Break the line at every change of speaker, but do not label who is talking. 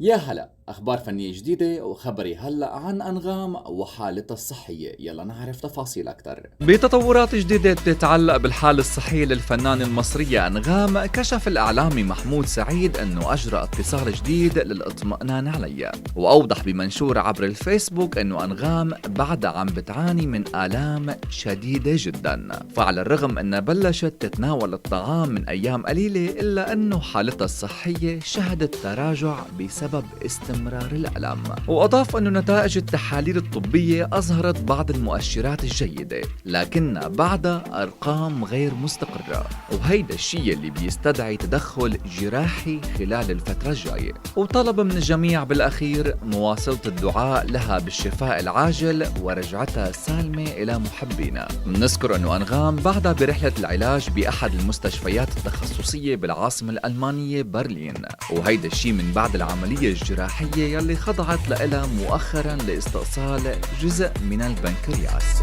يا هلا، أخبار فنية جديدة وخبري هلأ عن أنغام وحالتها الصحية. يلا نعرف تفاصيل أكتر.
بتطورات جديدة تتعلق بالحالة الصحية للفنانة المصرية أنغام، كشف الإعلامي محمود سعيد أنه أجرى اتصال جديد للإطمئنان عليها، وأوضح بمنشور عبر الفيسبوك أنه أنغام بعدها عم بتعاني من آلام شديدة جدا، فعلى الرغم أنها بلشت تتناول الطعام من أيام قليلة إلا أنه حالتها الصحية شهدت تراجع بسبب استمرار الألم. وأضاف أنه نتائج التحاليل الطبية أظهرت بعض المؤشرات الجيدة، لكنها بعدها أرقام غير مستقرة، وهيدا الشيء اللي بيستدعي تدخل جراحي خلال الفترة الجاية. وطلب من الجميع بالأخير مواصلة الدعاء لها بالشفاء العاجل ورجعتها سالمة إلى محبينا. نذكر أنه أنغام بعدها برحلة العلاج بأحد المستشفيات التخصصية بالعاصمة الألمانية برلين، وهيدا الشيء من بعد العملية الجراحية يلي خضعت لها مؤخرا لاستئصال جزء من البنكرياس.